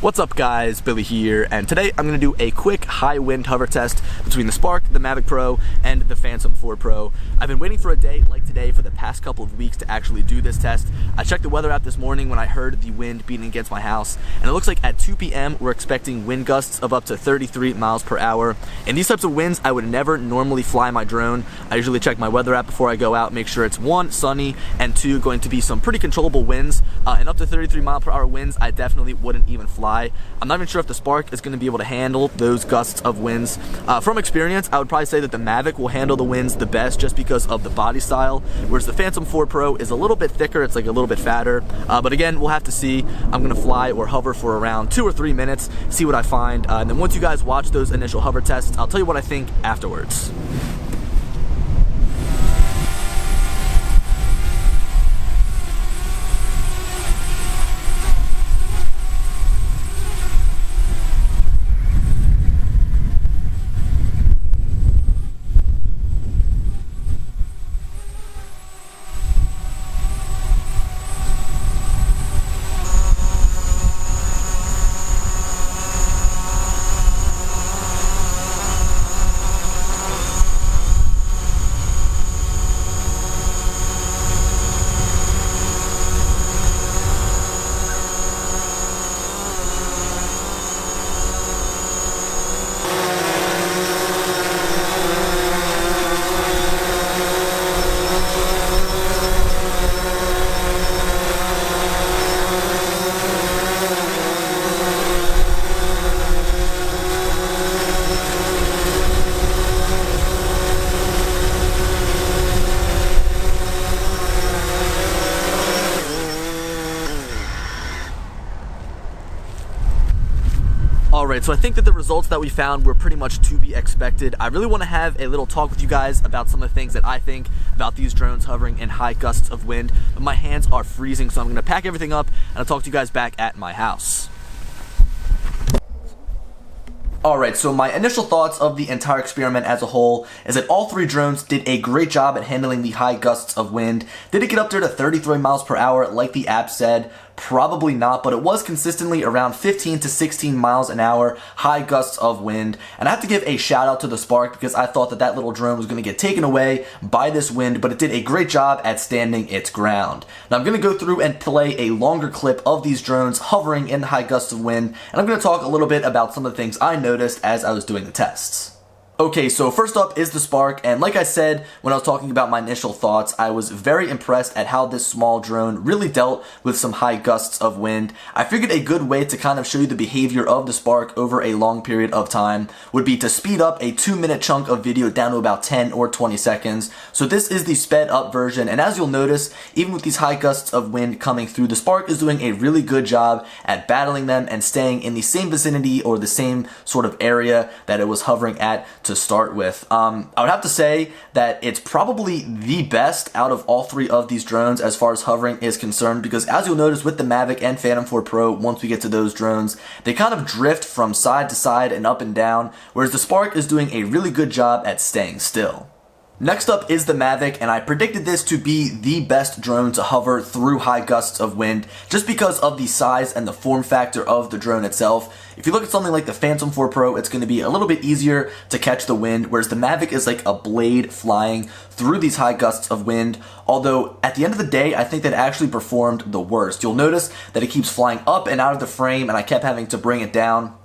What's up guys, Billy here, and today I'm going to do a quick high wind hover test between the Spark, the Mavic Pro, and the Phantom 4 Pro. I've been waiting for a day like today for the past couple of weeks to actually do this test. I checked the weather app this morning when I heard the wind beating against my house, and it looks like at 2 p.m. we're expecting wind gusts of up to 33 miles per hour. In these types of winds, I would never normally fly my drone. I usually check my weather app before I go out, make sure it's 1, sunny, and 2, going to be some pretty controllable winds, and up to 33 mile per hour winds, I definitely wouldn't even fly. I'm not even sure if the Spark is going to be able to handle those gusts of winds. From experience, I would probably say that the Mavic will handle the winds the best just because of the body style, whereas the Phantom 4 Pro is a little bit thicker, it's like a little bit fatter. But again, we'll have to see. I'm going to fly or hover for around 2 or 3 minutes, see what I find, and then once you guys watch those initial hover tests, I'll tell you what I think afterwards. Alright, so I think that the results that we found were pretty much to be expected. I really want to have a little talk with you guys about some of the things that I think about these drones hovering in high gusts of wind, but my hands are freezing, so I'm going to pack everything up and I'll talk to you guys back at my house. Alright, so my initial thoughts of the entire experiment as a whole is that all 3 drones did a great job at handling the high gusts of wind. Did it get up there to 33 miles per hour like the app said? Probably not, but it was consistently around 15 to 16 miles an hour, high gusts of wind. And I have to give a shout out to the Spark because I thought that that little drone was going to get taken away by this wind, but it did a great job at standing its ground. Now I'm going to go through and play a longer clip of these drones hovering in the high gusts of wind, and I'm going to talk a little bit about some of the things I noticed as I was doing the tests. Okay, so first up is the Spark, and like I said when I was talking about my initial thoughts, I was very impressed at how this small drone really dealt with some high gusts of wind. I figured a good way to kind of show you the behavior of the Spark over a long period of time would be to speed up a 2-minute chunk of video down to about 10 or 20 seconds. So this is the sped up version, and as you'll notice, even with these high gusts of wind coming through, the Spark is doing a really good job at battling them and staying in the same vicinity or the same sort of area that it was hovering at to start with. I would have to say that it's probably the best out of all 3 of these drones as far as hovering is concerned, because as you'll notice with the Mavic and Phantom 4 Pro, once we get to those drones, they kind of drift from side to side and up and down, whereas the Spark is doing a really good job at staying still. Next up is the Mavic, and I predicted this to be the best drone to hover through high gusts of wind just because of the size and the form factor of the drone itself. If you look at something like the Phantom 4 Pro, it's going to be a little bit easier to catch the wind, whereas the Mavic is like a blade flying through these high gusts of wind, although at the end of the day, I think that it actually performed the worst. You'll notice that it keeps flying up and out of the frame, and I kept having to bring it down.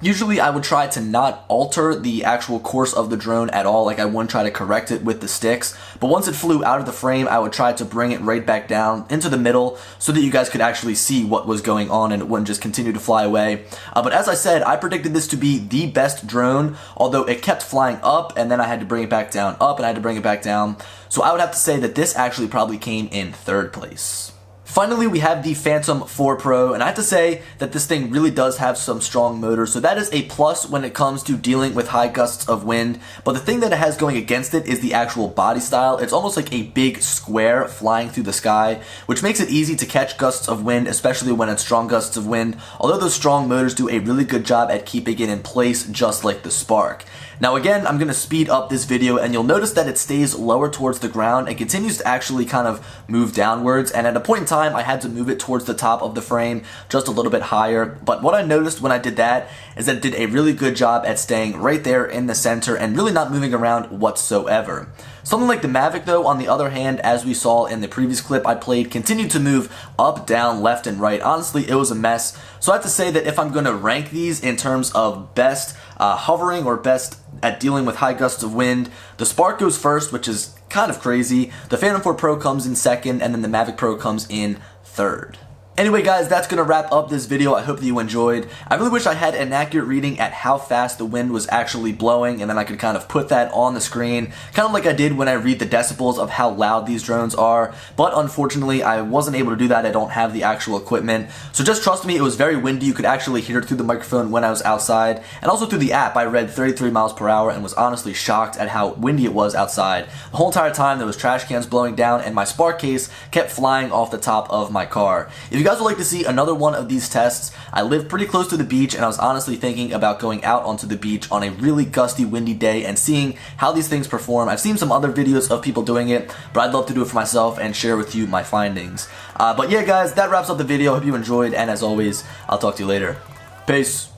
Usually I would try to not alter the actual course of the drone at all, like I wouldn't try to correct it with the sticks, but once it flew out of the frame, I would try to bring it right back down into the middle so that you guys could actually see what was going on and it wouldn't just continue to fly away. But as I said, I predicted this to be the best drone, although it kept flying up and then I had to bring it back down, up and I had to bring it back down. So I would have to say that this actually probably came in 3rd place. Finally, we have the Phantom 4 Pro, and I have to say that this thing really does have some strong motors, so that is a plus when it comes to dealing with high gusts of wind. But the thing that it has going against it is the actual body style. It's almost like a big square flying through the sky, which makes it easy to catch gusts of wind, especially when it's strong gusts of wind, although those strong motors do a really good job at keeping it in place, just like the Spark. Now again, I'm going to speed up this video and you'll notice that it stays lower towards the ground and continues to actually kind of move downwards, and at a point in time time I had to move it towards the top of the frame just a little bit higher, but what I noticed when I did that is that it did a really good job at staying right there in the center and really not moving around whatsoever. Something like the Mavic though, on the other hand, as we saw in the previous clip I played, continued to move up, down, left, and right. Honestly, it was a mess. So I have to say that if I'm going to rank these in terms of best hovering or best at dealing with high gusts of wind, the Spark goes first, which is kind of crazy. The Phantom 4 Pro comes in second, and then the Mavic Pro comes in third. Anyway guys, that's going to wrap up this video. I hope that you enjoyed. I really wish I had an accurate reading at how fast the wind was actually blowing, and then I could kind of put that on the screen, kind of like I did when I read the decibels of how loud these drones are, but unfortunately I wasn't able to do that. I don't have the actual equipment. So just trust me, it was very windy. You could actually hear it through the microphone when I was outside, and also through the app I read 33 miles per hour and was honestly shocked at how windy it was outside. The whole entire time there was trash cans blowing down and my Spark case kept flying off the top of my car. If you guys would like to see another one of these tests, I live pretty close to the beach and I was honestly thinking about going out onto the beach on a really gusty, windy day and seeing how these things perform. I've seen some other videos of people doing it, but I'd love to do it for myself and share with you my findings. But yeah guys, that wraps up the video. I hope you enjoyed, and as always, I'll talk to you later. Peace.